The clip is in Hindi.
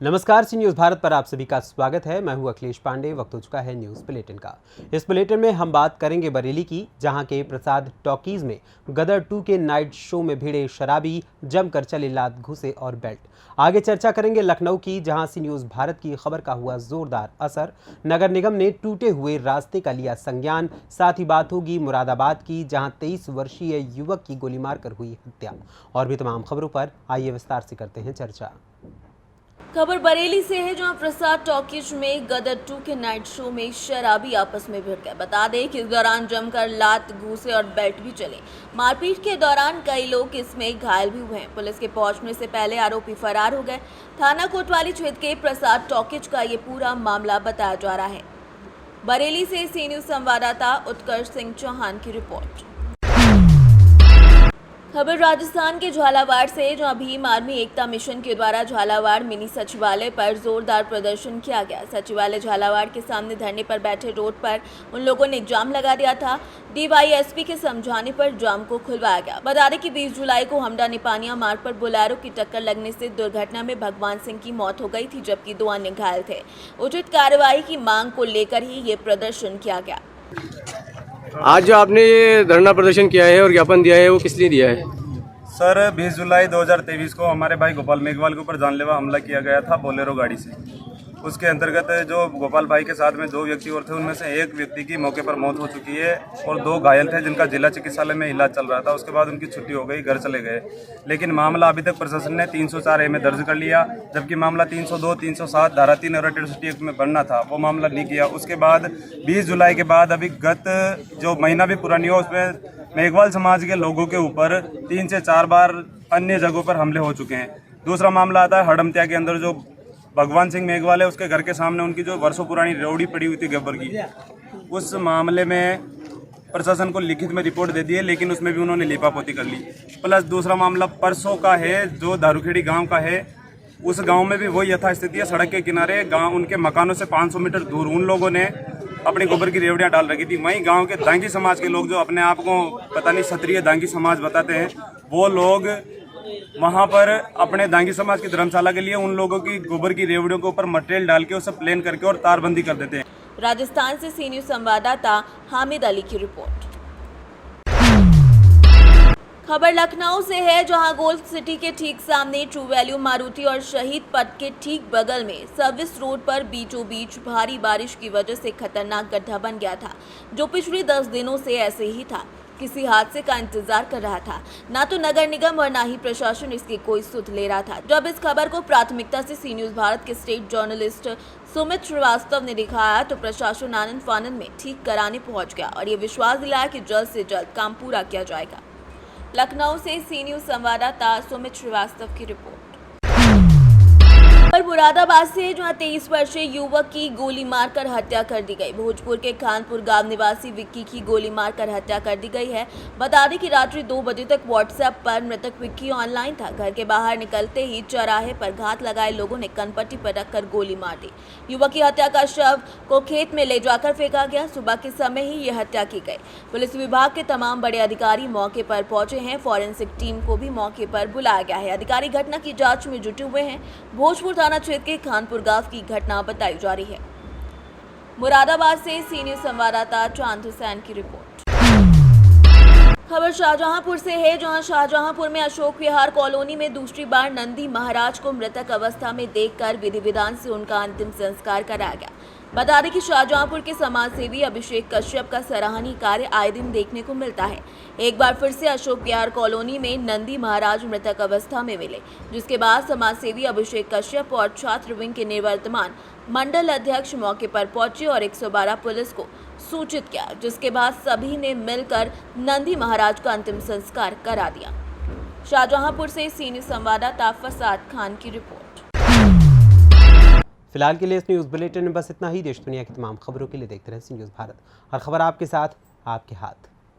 नमस्कार, सी न्यूज़ भारत पर आप सभी का स्वागत है। मैं हूं अखिलेश पांडे। वक्त हो चुका है न्यूज़ बुलेटिन का। इस बुलेटिन में हम बात करेंगे बरेली की, जहां के प्रसाद टॉकीज में गदर 2 के नाइट शो में भिड़े शराबी जमकर चले लात घुसे और बेल्ट। आगे चर्चा करेंगे लखनऊ की, जहां सी न्यूज़ भारत की खबर का हुआ जोरदार असर। नगर निगम ने टूटे हुए रास्ते का लिया संज्ञान। साथ ही बात होगी मुरादाबाद की, जहां 23 वर्षीय युवक की गोली मारकर हुई हत्या। और भी तमाम खबरों पर आइए विस्तार से करते हैं चर्चा। खबर बरेली से है, जहां प्रसाद टॉकीज में गदर 2 के नाइट शो में शराबी आपस में भिड़ गए। बता दें कि इस दौरान जमकर लात घूसे और बेल्ट भी चले। मारपीट के दौरान कई लोग इसमें घायल भी हुए हैं। पुलिस के पहुंचने से पहले आरोपी फरार हो गए। थाना कोतवाली क्षेत्र के प्रसाद टॉकीज का ये पूरा मामला बताया जा रहा है। बरेली से सी न्यूज़ संवाददाता उत्कर्ष सिंह चौहान की रिपोर्ट। खबर राजस्थान के झालावाड़ से, जहां भीम आर्मी एकता मिशन के द्वारा झालावाड़ मिनी सचिवालय पर जोरदार प्रदर्शन किया गया। सचिवालय झालावाड़ के सामने धरने पर बैठे रोड पर उन लोगों ने जाम लगा दिया था। डीवाईएसपी के समझाने पर जाम को खुलवाया गया। बता दें कि 20 जुलाई को हमडा निपानिया मार्ग पर बोलेरो की टक्कर लगने से दुर्घटना में भगवान सिंह की मौत हो गई थी, जबकि 2 अन्य घायल थे। उचित कार्रवाई की मांग को लेकर ही ये प्रदर्शन किया गया। आज जो आपने ये धरना प्रदर्शन किया है और ज्ञापन दिया है, वो किस लिए दिया है? सर, 20 जुलाई 2023 को हमारे भाई गोपाल मेघवाल के ऊपर जानलेवा हमला किया गया था बोलेरो गाड़ी से। उसके अंतर्गत जो गोपाल भाई के साथ में 2 व्यक्ति और थे, उनमें से एक व्यक्ति की मौके पर मौत हो चुकी है और 2 घायल थे, जिनका जिला चिकित्सालय में इलाज चल रहा था। उसके बाद उनकी छुट्टी हो गई, घर चले गए। लेकिन मामला अभी तक प्रशासन ने 304A में दर्ज कर लिया, जबकि मामला 302, 307 धारा 3 और अट्रॉसिटी एक्ट में बनना था, वो मामला नहीं किया। उसके बाद 20 जुलाई के बाद अभी गत जो महीना भी पूरा नहीं हुआ, उसमें मेघवाल समाज के लोगों के ऊपर 3 से 4 बार अन्य जगहों पर हमले हो चुके हैं। दूसरा मामला आता है हड़मतिया के अंदर, जो भगवान सिंह मेघवाल है, उसके घर के सामने उनकी जो वर्षों पुरानी रेवड़ी पड़ी हुई थी गब्बर की, उस मामले में प्रशासन को लिखित में रिपोर्ट दे दी है, लेकिन उसमें भी उन्होंने लीपापोती कर ली। प्लस दूसरा मामला परसों का है, जो दारूखेड़ी गाँव का है। उस गाँव में भी वही यथास्थिति है। सड़क के किनारे गाँव, उनके मकानों से 500 मीटर दूर उन लोगों ने अपनी गोबर की रेवड़ियां डाल रखी थी। वहीं गांव के दांगी समाज के लोग, जो अपने आप को पता नहीं क्षत्रिय दांगी समाज बताते हैं, वो लोग वहां पर अपने दांगी समाज की धर्मशाला के लिए उन लोगों की गोबर की रेवड़ियों के ऊपर मटेरियल डाल के उसे प्लेन करके और तारबंदी कर देते हैं। राजस्थान से सी न्यूज़ संवाददाता हामिद अली की रिपोर्ट। खबर लखनऊ से है, जहां गोल्ड सिटी के ठीक सामने ट्रू वैल्यू मारुति और शहीद पथ के ठीक बगल में सर्विस रोड पर बीचों बीच भारी बारिश की वजह से खतरनाक गड्ढा बन गया था, जो पिछले 10 दिनों से ऐसे ही था। किसी हादसे का इंतजार कर रहा था। ना तो नगर निगम और ना ही प्रशासन इसकी कोई सुध ले रहा था। जब इस खबर को प्राथमिकता से सी न्यूज़ भारत के स्टेट जर्नलिस्ट सुमित श्रीवास्तव ने दिखाया, तो प्रशासन आनंद फानंद में ठीक कराने पहुंच गया और ये विश्वास दिलाया कि जल्द से जल्द काम पूरा किया जाएगा। लखनऊ से सी न्यूज़ संवाददाता सुमित श्रीवास्तव की रिपोर्ट। मुरादाबाद से, जहां 23 वर्षीय युवक की गोली मारकर हत्या कर दी गई। भोजपुर के खानपुर गांव निवासी विक्की की गोली मारकर हत्या कर दी गई है। बता दें कि रात्रि 2 बजे तक व्हाट्सएप पर मृतक विक्की ऑनलाइन था। घर के बाहर निकलते ही चौराहे पर घात लगाए लोगों ने कनपट्टी पर रखकर गोली मार दी। युवक की हत्या का शव को खेत में ले जाकर फेंका गया। सुबह के समय ही यह हत्या की गई। पुलिस विभाग के तमाम बड़े अधिकारी मौके पर पहुंचे हैं। फॉरेंसिक टीम को भी मौके पर बुलाया गया है। अधिकारी घटना की जाँच में जुटे हुए हैं। भोजपुर थाना क्षेत्र के खानपुर गांव की घटना बताई जा रही है। मुरादाबाद से सी न्यूज़ संवाददाता चांद हुसैन की रिपोर्ट। खबर शाहजहांपुर से है, जहां शाहजहांपुर में अशोक विहार कॉलोनी में दूसरी बार नंदी महाराज को मृतक अवस्था में देखकर विधि विधान से उनका अंतिम संस्कार कराया गया। बता दें कि शाहजहांपुर के समाज सेवी अभिषेक कश्यप का सराहनीय कार्य आए दिन देखने को मिलता है। एक बार फिर से अशोक विहार कॉलोनी में नंदी महाराज मृतक अवस्था में मिले, जिसके बाद समाज सेवी अभिषेक कश्यप और छात्र विंग के निवर्तमान मंडल अध्यक्ष मौके पर पहुंचे और 112 पुलिस को सूचित किया, जिसके बाद सभी ने मिलकर नंदी महाराज का अंतिम संस्कार करा दिया। शाहजहांपुर से सी न्यूज़ संवाददाता फसाद खान की रिपोर्ट। फिलहाल के लिए इस न्यूज़ बुलेटिन में बस इतना ही। देश दुनिया की तमाम खबरों के लिए देखते रहें सी न्यूज़ भारत। हर खबर आपके साथ, आपके हाथ।